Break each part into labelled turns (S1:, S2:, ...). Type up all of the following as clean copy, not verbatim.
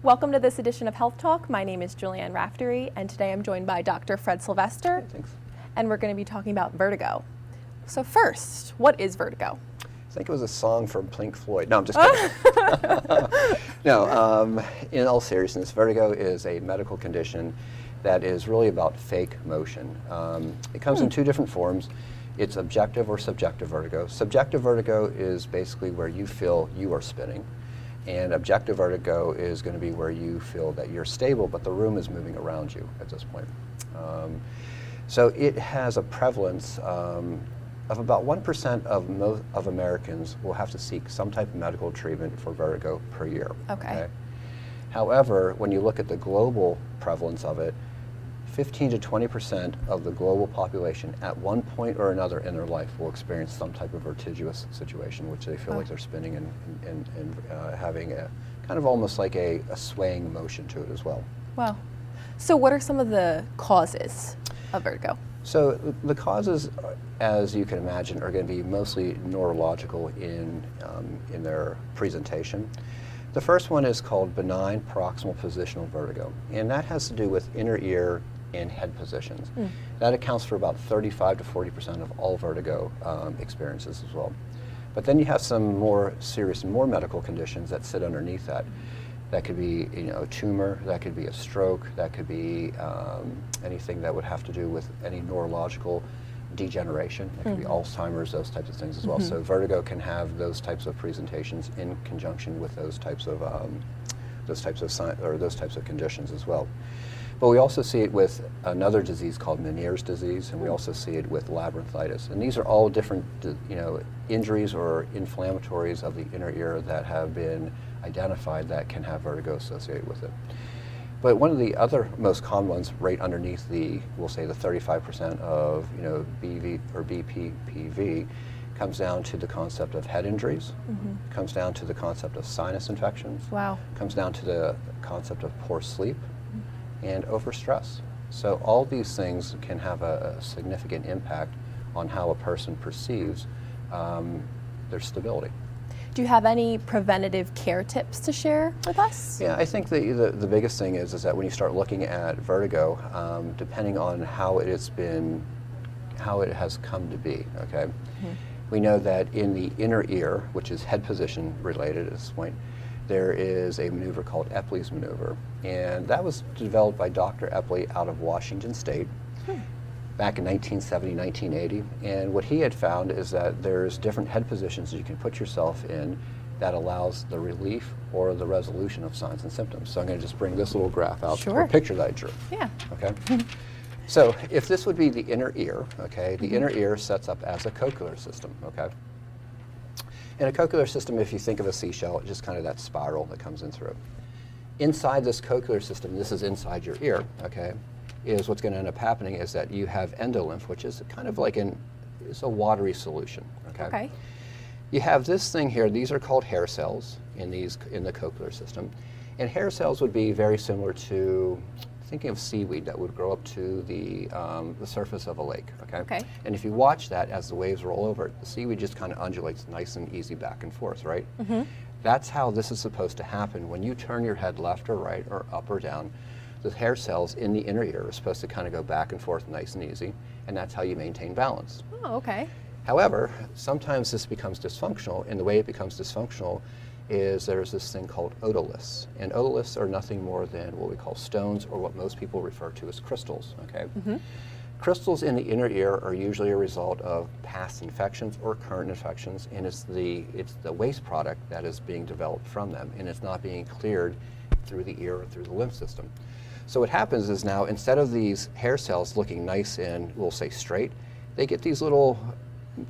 S1: Welcome to this edition of Health Talk. My name is Julianne Raftery, and today I'm joined by Dr. Fred Sylvester.
S2: Hey, thanks.
S1: And we're going to be talking about vertigo. So first, what is vertigo?
S2: I think it was a song from Pink Floyd. No, I'm just kidding. No, in all seriousness, vertigo is a medical condition that is really about fake motion. It comes in two different forms. It's objective or subjective vertigo. Subjective vertigo is basically where you feel you are spinning. And objective vertigo is going to be where you feel that you're stable, but the room is moving around you at this point. So it has a prevalence of about 1% of Americans will have to seek some type of medical treatment for vertigo per year.
S1: Okay.
S2: However, when you look at the global prevalence of it, 15 to 20% of the global population at one point or another in their life will experience some type of vertiginous situation, which they feel like they're spinning and having a kind of almost like a swaying motion to it as well.
S1: Wow. So what are some of the causes of vertigo?
S2: So the causes, as you can imagine, are going to be mostly neurological in their presentation. The first one is called benign proximal positional vertigo, and that has to do with inner ear and head positions. That accounts for about 35 to 40% of all vertigo experiences as well. But then you have some more serious and more medical conditions that sit underneath that. That could be, a tumor, that could be a stroke, that could be anything that would have to do with any neurological degeneration. It could be Alzheimer's, those types of things as well. So vertigo can have those types of presentations in conjunction with those types of conditions as well. But we also see it with another disease called Meniere's disease, and we also see it with labyrinthitis. And these are all different, injuries or inflammatories of the inner ear that have been identified that can have vertigo associated with it. But one of the other most common ones, right underneath we'll say the 35% of BV or BPPV, comes down to the concept of head injuries, comes down to the concept of sinus infections, comes down to the concept of poor sleep, and overstress. So all these things can have a significant impact on how a person perceives their stability.
S1: Do you have any preventative care tips to share with us?
S2: Yeah, I think the biggest thing is that when you start looking at vertigo, depending on how it has come to be, okay? We know that in the inner ear, which is head position related at this point, there is a maneuver called Epley's maneuver, and that was developed by Dr. Epley out of Washington State back in 1970, 1980, and what he had found is that there's different head positions you can put yourself in that allows the relief or the resolution of signs and symptoms. So I'm going to just bring this little graph out, or picture that I drew.
S1: Yeah.
S2: Okay. So if this would be the inner ear, okay, the inner ear sets up as a cochlear system, okay? In a cochlear system, if you think of a seashell, it's just kind of that spiral that comes in through. Inside this cochlear system, this is inside your ear, okay, is what's going to end up happening is that you have endolymph, which is kind of like it's a watery solution, okay? You have this thing here, these are called hair cells in the cochlear system. And hair cells would be very similar to thinking of seaweed that would grow up to the surface of a lake, okay? And if you watch that as the waves roll over it, the seaweed just kind of undulates nice and easy back and forth, right? That's how this is supposed to happen. When you turn your head left or right or up or down, the hair cells in the inner ear are supposed to kind of go back and forth nice and easy, and that's how you maintain balance.
S1: Oh, okay.
S2: However, sometimes this becomes dysfunctional, and the way it becomes dysfunctional is there's this thing called otoliths. And otoliths are nothing more than what we call stones, or what most people refer to as crystals, okay? Crystals in the inner ear are usually a result of past infections or current infections, and it's the waste product that is being developed from them, and it's not being cleared through the ear or through the lymph system. So what happens is now, instead of these hair cells looking nice and, we'll say, straight, they get these little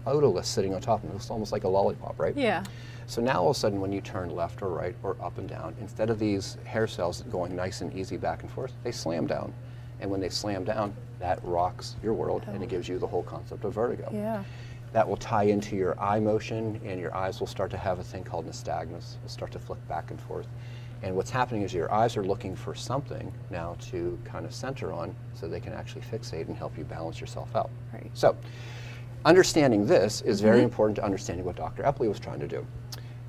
S2: otoliths sitting on top of them. It's almost like a lollipop, right?
S1: Yeah.
S2: So now all of a sudden when you turn left or right or up and down, instead of these hair cells going nice and easy back and forth, they slam down. And when they slam down, that rocks your world, and it gives you the whole concept of vertigo.
S1: Yeah.
S2: That will tie into your eye motion, and your eyes will start to have a thing called nystagmus. It'll start to flick back and forth. And what's happening is your eyes are looking for something now to kind of center on so they can actually fixate and help you balance yourself out.
S1: Right.
S2: So understanding this is very important to understanding what Dr. Epley was trying to do.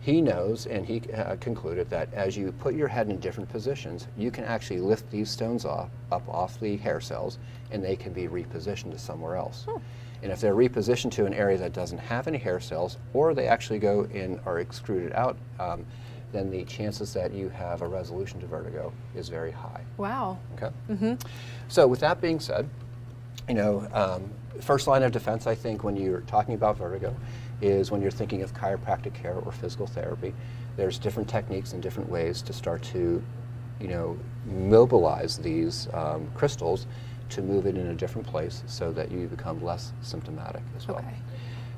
S2: He knows, and he concluded that as you put your head in different positions, you can actually lift these stones up off the hair cells, and they can be repositioned to somewhere else. And if they're repositioned to an area that doesn't have any hair cells, or they actually go and are extruded out, then the chances that you have a resolution to vertigo is very high.
S1: Wow.
S2: Okay. So with that being said, first line of defense, I think, when you're talking about vertigo is when you're thinking of chiropractic care or physical therapy. There's different techniques and different ways to start to, mobilize these crystals to move it in a different place so that you become less symptomatic as well.
S1: Okay.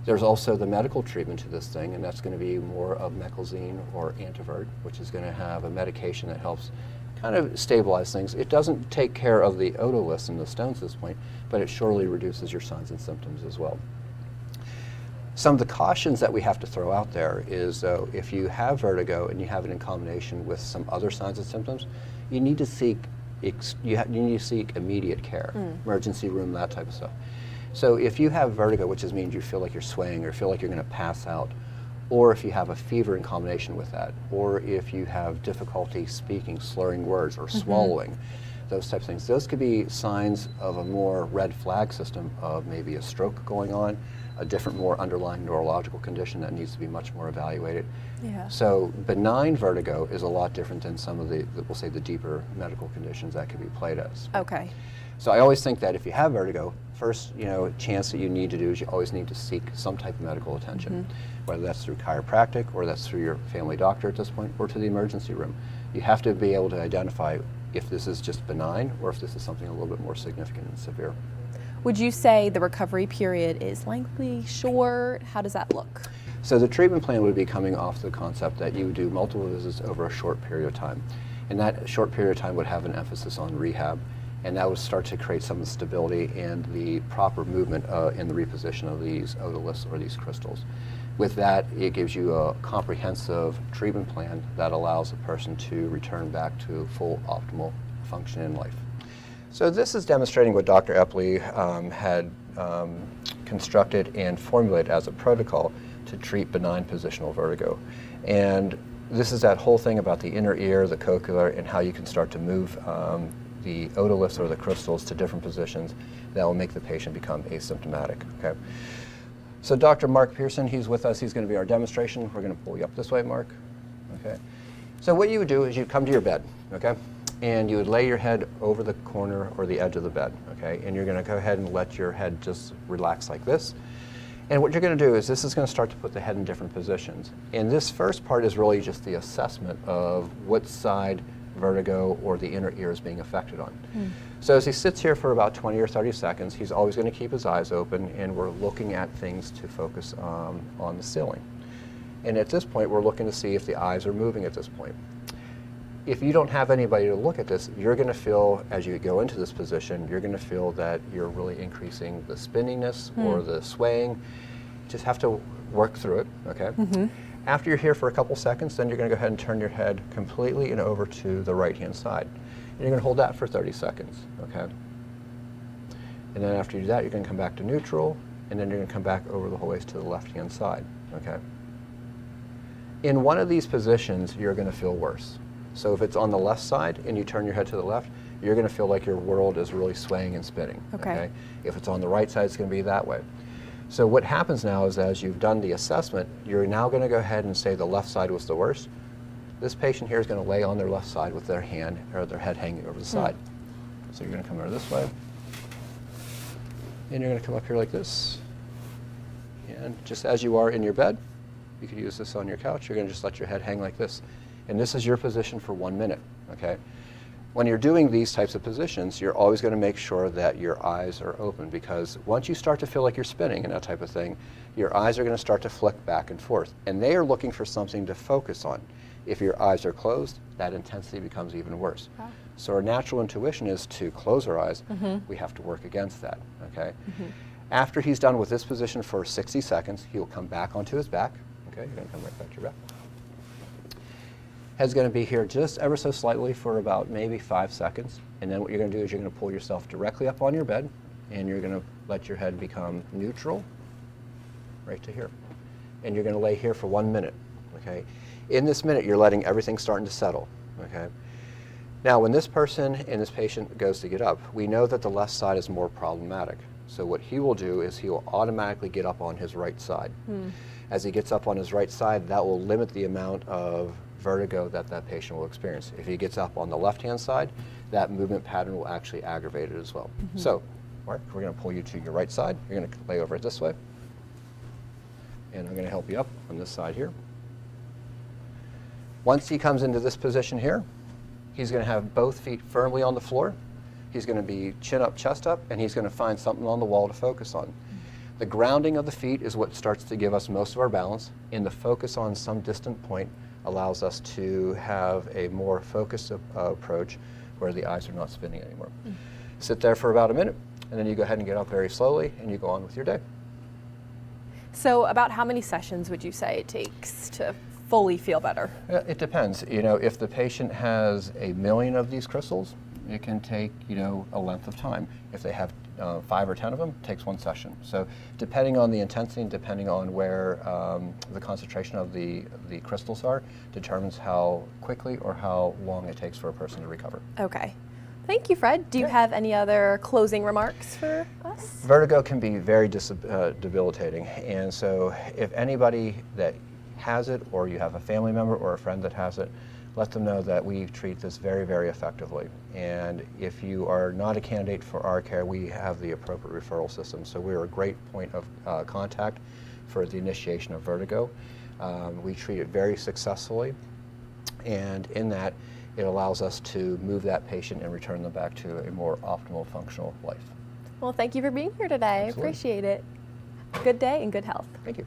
S2: There's also the medical treatment to this thing, and that's going to be more of meclizine or antivert, which is going to have a medication that helps kind of stabilize things. It doesn't take care of the otoliths and the stones at this point, but it surely reduces your signs and symptoms as well. Some of the cautions that we have to throw out there is, though, if you have vertigo and you have it in combination with some other signs and symptoms, you need to seek immediate care, emergency room, that type of stuff. So if you have vertigo, which means you feel like you're swaying or feel like you're going to pass out, or if you have a fever in combination with that, or if you have difficulty speaking, slurring words, or swallowing, those types of things, those could be signs of a more red flag system of maybe a stroke going on, a different, more underlying neurological condition that needs to be much more evaluated.
S1: Yeah.
S2: So benign vertigo is a lot different than some of we'll say, the deeper medical conditions that could be played as.
S1: Okay.
S2: So I always think that if you have vertigo, first, chance that you need to do is you always need to seek some type of medical attention, whether that's through chiropractic or that's through your family doctor at this point, or to the emergency room. You have to be able to identify if this is just benign or if this is something a little bit more significant and severe.
S1: Would you say the recovery period is lengthy, short? How does that look?
S2: So the treatment plan would be coming off the concept that you would do multiple visits over a short period of time. And that short period of time would have an emphasis on rehab, and that would start to create some stability and the proper movement in the reposition of these otoliths or these crystals. With that, it gives you a comprehensive treatment plan that allows a person to return back to full optimal function in life. So this is demonstrating what Dr. Epley had constructed and formulated as a protocol to treat benign positional vertigo. And this is that whole thing about the inner ear, the cochlear, and how you can start to move the otoliths or the crystals to different positions that will make the patient become asymptomatic. Okay. So Dr. Mark Pearson, he's with us. He's going to be our demonstration. We're going to pull you up this way, Mark. Okay. So what you would do is you'd come to your bed, okay? And you would lay your head over the corner or the edge of the bed, okay? And you're going to go ahead and let your head just relax like this. And what you're going to do is this is going to start to put the head in different positions. And this first part is really just the assessment of what side vertigo or the inner ear is being affected on. So as he sits here for about 20 or 30 seconds, he's always going to keep his eyes open, and we're looking at things to focus on the ceiling. And at this point, we're looking to see if the eyes are moving at this point. If you don't have anybody to look at this, you're going to feel, as you go into this position, you're going to feel that you're really increasing the spinniness or the swaying. You just have to work through it, okay? After you're here for a couple seconds, then you're going to go ahead and turn your head completely and over to the right-hand side. And you're going to hold that for 30 seconds, okay? And then after you do that, you're going to come back to neutral, and then you're going to come back over the whole ways to the left-hand side, okay? In one of these positions, you're going to feel worse. So if it's on the left side and you turn your head to the left, you're going to feel like your world is really swaying and spinning.
S1: Okay.
S2: If it's on the right side, it's going to be that way. So what happens now is, as you've done the assessment, you're now going to go ahead and say the left side was the worst. This patient here is going to lay on their left side with their hand or their head hanging over the side. So you're going to come over this way, and you're going to come up here like this. And just as you are in your bed, you could use this on your couch. You're going to just let your head hang like this. And this is your position for 1 minute, okay? When you're doing these types of positions, you're always going to make sure that your eyes are open, because once you start to feel like you're spinning and that type of thing, your eyes are going to start to flick back and forth. And they are looking for something to focus on. If your eyes are closed, that intensity becomes even worse.
S1: Wow.
S2: So our natural intuition is to close our eyes. We have to work against that, okay? After he's done with this position for 60 seconds, he will come back onto his back. Okay, you're going to come right back to your back. Head's going to be here just ever so slightly for about maybe 5 seconds. And then what you're going to do is you're going to pull yourself directly up on your bed, and you're going to let your head become neutral right to here. And you're going to lay here for 1 minute, okay? In this minute, you're letting everything starting to settle, okay? Now, when this person and this patient goes to get up, we know that the left side is more problematic. So what he will do is he will automatically get up on his right side. As he gets up on his right side, that will limit the amount of vertigo that that patient will experience. If he gets up on the left-hand side, that movement pattern will actually aggravate it as well. So, Mark, we're going to pull you to your right side. You're going to lay over it this way. And I'm going to help you up on this side here. Once he comes into this position here, he's going to have both feet firmly on the floor. He's going to be chin up, chest up, and he's going to find something on the wall to focus on. The grounding of the feet is what starts to give us most of our balance, and the focus on some distant point allows us to have a more focused approach where the eyes are not spinning anymore. Sit there for about a minute, and then you go ahead and get up very slowly, and you go on with your day.
S1: So about how many sessions would you say it takes to fully feel better?
S2: It depends. You know, if the patient has 1 million of these crystals, it can take, you know, a length of time. If they have 5 or 10 of them, it takes 1 session. So depending on the intensity and depending on where the concentration of the crystals are, determines how quickly or how long it takes for a person to recover.
S1: Okay. Thank you, Fred. Do you have any other closing remarks for us?
S2: Vertigo can be very debilitating. And so if anybody that has it, or you have a family member or a friend that has it, let them know that we treat this very, very effectively. And if you are not a candidate for our care, we have the appropriate referral system. So we're a great point of contact for the initiation of vertigo. We treat it very successfully, and in that, it allows us to move that patient and return them back to a more optimal functional life.
S1: Well, thank you for being here today.
S2: Absolutely.
S1: I appreciate it. Good day and good health.
S2: Thank you.